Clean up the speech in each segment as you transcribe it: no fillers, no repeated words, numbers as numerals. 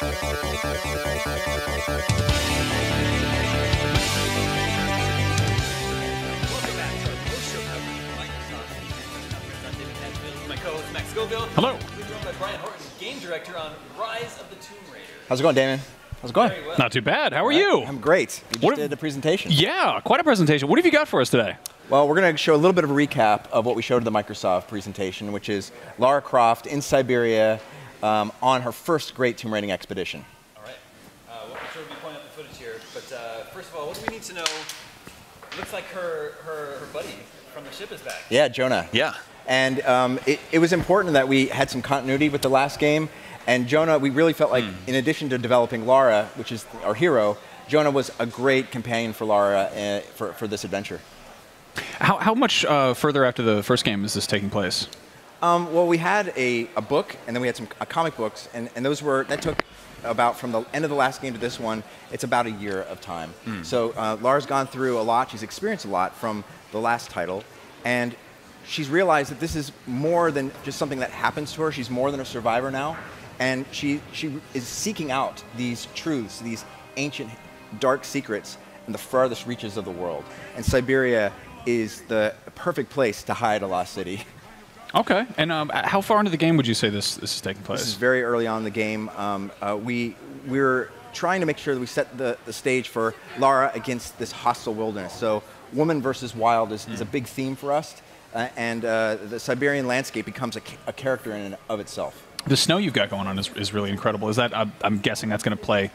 Hello. We're joined by Brian Horton, game director on Rise of the Tomb Raider. How's it going, Damon? How's it going? Very well. Not too bad. How are you? I'm great. You just did a presentation. Yeah, quite a presentation. What have you got for us today? Well, we're going to show a little bit of a recap of what we showed at the Microsoft presentation, which is Lara Croft in Siberia on her first great tomb raiding expedition. All right. We'll sort of be pointing up the footage here, but first of all, what do we need to know? Looks like her buddy from the ship is back. Yeah, Jonah. Yeah. And it was important that we had some continuity with the last game. And Jonah, we really felt like, in addition to developing Lara, which is our hero, Jonah was a great companion for Lara for this adventure. How much further after the first game is this taking place? Well, we had a book, and then we had some comic books, and that took about from the end of the last game to this one, it's about a year of time. So Lara's gone through a lot. She's experienced a lot from the last title, and she's realized that this is more than just something that happens to her. She's more than a survivor now, and she is seeking out these truths, these ancient dark secrets in the farthest reaches of the world. And Siberia is the perfect place to hide a lost city. Okay. And how far into the game would you say this is taking place? This is very early on in the game. We're trying to make sure that we set the stage for Lara against this hostile wilderness. So woman versus wild is a big theme for us. And the Siberian landscape becomes a character in and of itself. The snow you've got going on is really incredible. Is that I'm guessing that's going to play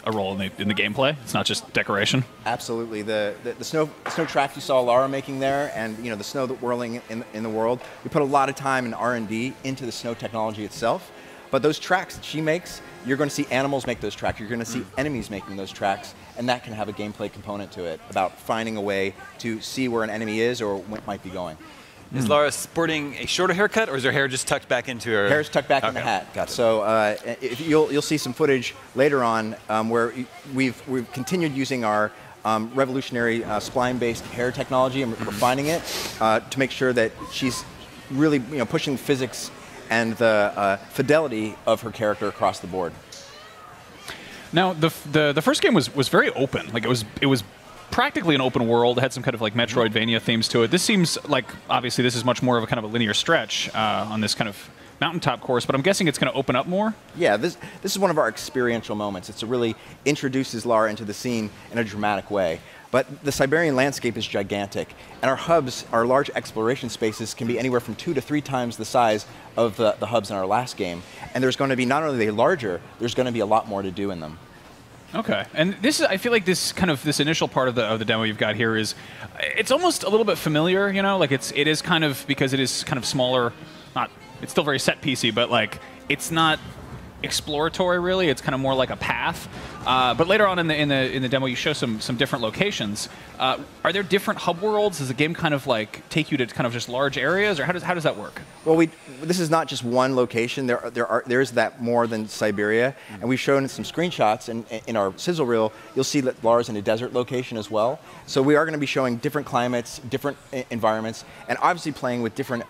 a role in the gameplay? It's not just decoration. Absolutely. The snow tracks you saw Lara making there, and the snow that whirling in the world. We put a lot of time and R&D into the snow technology itself. But those tracks that she makes, you're going to see animals make those tracks. You're going to see enemies making those tracks, and that can have a gameplay component to it about finding a way to see where an enemy is or what might be going. Is Lara sporting a shorter haircut, or is her hair just tucked back into her? Hair's tucked back in the hat. Got it. So you'll see some footage later on where we've continued using our revolutionary spline-based hair technology and refining it to make sure that she's really pushing physics and the fidelity of her character across the board. Now, the first game was very open. Like it was practically an open world. It had some kind of like Metroidvania themes to it. This seems like, obviously, this is much more of a kind of a linear stretch on this kind of mountaintop course, but I'm guessing it's going to open up more? Yeah, this is one of our experiential moments. It really introduces Lara into the scene in a dramatic way. But the Siberian landscape is gigantic, and our hubs, our large exploration spaces, can be anywhere from 2 to 3 times the size of the hubs in our last game. And there's going to be, not only are they larger, there's going to be a lot more to do in them. Okay, and I feel like this initial part of the demo you've got here it's almost a little bit familiar, like it is kind of, because it is kind of smaller, it's still very set piecey, but like it's not exploratory really. It's kind of more like a path. But later on in the demo, you show some different locations. Are there different hub worlds? Does the game kind of like take you to kind of just large areas, or how does that work? Well, this is not just one location. There is that more than Siberia, and we've shown some screenshots in our sizzle reel. You'll see that Lara's in a desert location as well. So we are going to be showing different climates, different environments, and obviously playing with different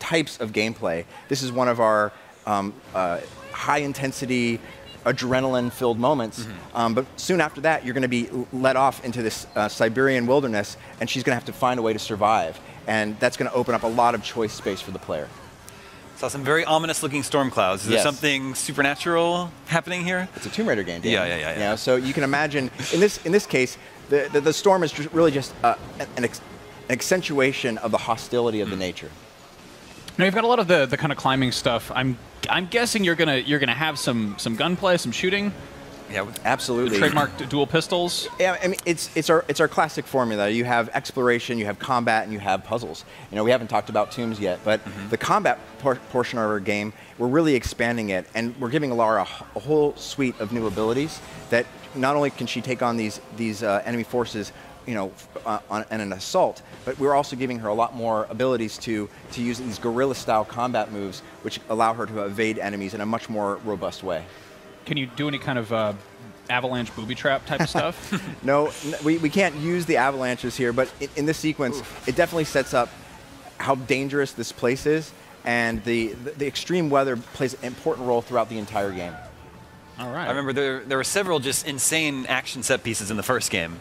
types of gameplay. This is one of our high-intensity, adrenaline-filled moments. But soon after that, you're going to be let off into this Siberian wilderness, and she's going to have to find a way to survive. And that's going to open up a lot of choice space for the player. Saw some very ominous-looking storm clouds. Is there something supernatural happening here? It's a Tomb Raider game, Dan. Yeah. So you can imagine, in this case, the storm is really just an accentuation of the hostility of the nature. Now you've got a lot of the kind of climbing stuff. I'm guessing you're gonna have some gunplay, some shooting. Yeah, absolutely. The trademark dual pistols. Yeah, I mean it's our classic formula. You have exploration, you have combat, and you have puzzles. We haven't talked about tombs yet, but the combat portion of our game, we're really expanding it, and we're giving Lara a whole suite of new abilities that not only can she take on these enemy forces, in an assault, but we're also giving her a lot more abilities to use these guerrilla-style combat moves, which allow her to evade enemies in a much more robust way. Can you do any kind of avalanche booby trap type of stuff? No, we can't use the avalanches here, but in this sequence, it definitely sets up how dangerous this place is, and the extreme weather plays an important role throughout the entire game. All right. I remember there were several just insane action set pieces in the first game.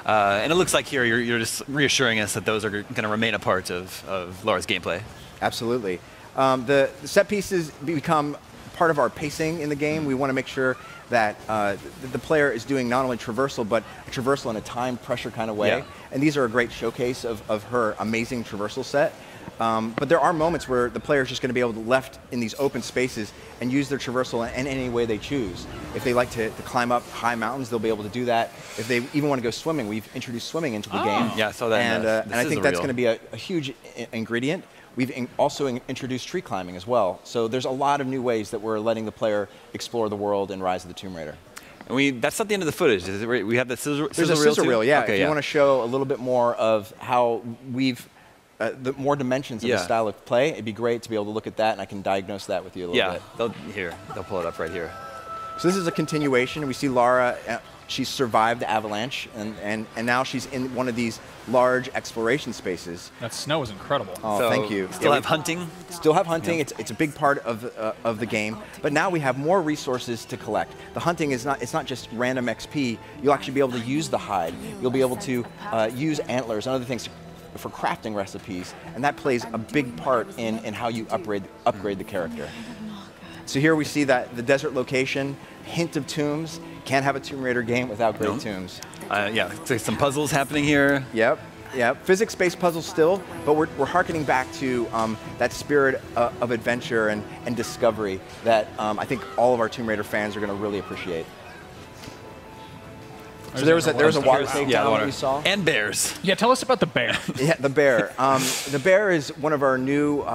And it looks like here you're just reassuring us that those are going to remain a part of Laura's gameplay. Absolutely. The set pieces become part of our pacing in the game. We want to make sure that the player is doing not only traversal, but a traversal in a timed pressure kind of way. Yeah. And these are a great showcase of her amazing traversal set. But there are moments where the player is just going to be able to left in these open spaces and use their traversal in any way they choose. If they like to climb up high mountains, they'll be able to do that. If they even want to go swimming, we've introduced swimming into the game. Yeah, I saw that. And I think that's going to be a huge ingredient. We've also introduced tree climbing as well. So there's a lot of new ways that we're letting the player explore the world in Rise of the Tomb Raider. And that's not the end of the footage. Is it, we have the sizzle There's a reel sizzle too? reel, yeah. Okay, if you want to show a little bit more of how we've, the more dimensions of the style of play, it'd be great to be able to look at that, and I can diagnose that with you a little bit. They'll pull it up right here. So this is a continuation. We see Lara, she's survived the avalanche, and now she's in one of these large exploration spaces. That snow is incredible. Oh, So thank you. Still have hunting? Still have hunting. It's a big part of the game. But now we have more resources to collect. The hunting is not just random XP. You'll actually be able to use the hide. You'll be able to use antlers and other things for crafting recipes, and that plays a big part in how you upgrade the character. So here we see that the desert location, hint of tombs. Can't have a Tomb Raider game without great tombs. Yeah, so some puzzles happening here. Yep. Physics-based puzzles still, but we're hearkening back to that spirit of adventure and discovery that I think all of our Tomb Raider fans are going to really appreciate. So there was a water takedown that we saw. And bears. Yeah, tell us about the bear. Yeah, the bear. The bear is one of our new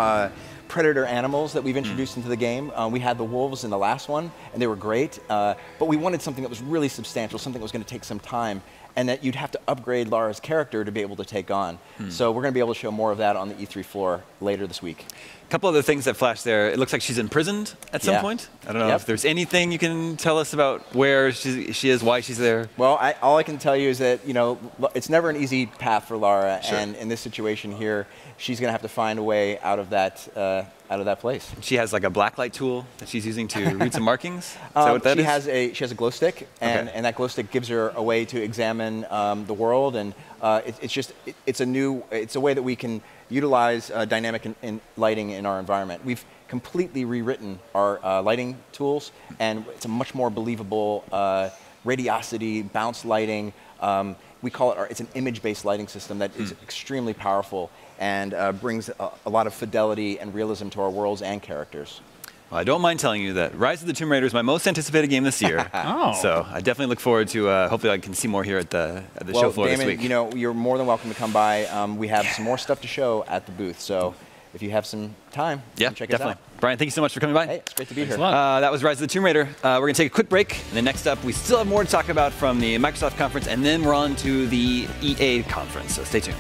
predator animals that we've introduced into the game. We had the wolves in the last one, and they were great. But we wanted something that was really substantial, something that was going to take some time, and that you'd have to upgrade Lara's character to be able to take on. So we're going to be able to show more of that on the E3 floor later this week. A couple other things that flashed there. It looks like she's imprisoned at some point. I don't know if there's anything you can tell us about where she is, why she's there. Well, all I can tell you is that it's never an easy path for Lara, and in this situation here, she's going to have to find a way out of that place. She has like a blacklight tool that she's using to read some markings. Is that what that is? She has a glow stick, and that glow stick gives her a way to examine the world, and it's a way that we can utilize dynamic lighting in our environment. We've completely rewritten our lighting tools, and it's a much more believable radiosity, bounce lighting. We call it it's an image-based lighting system that is extremely powerful and brings a lot of fidelity and realism to our worlds and characters. Well, I don't mind telling you that Rise of the Tomb Raider is my most anticipated game this year. So I definitely look forward to, hopefully I can see more here at the show floor Damon, this week. You're more than welcome to come by. We have some more stuff to show at the booth, so if you have some time, check us out. Brian, thank you so much for coming by. Hey, it's great to be here. That was Rise of the Tomb Raider. We're going to take a quick break, and then next up, we still have more to talk about from the Microsoft conference, and then we're on to the EA conference, so stay tuned.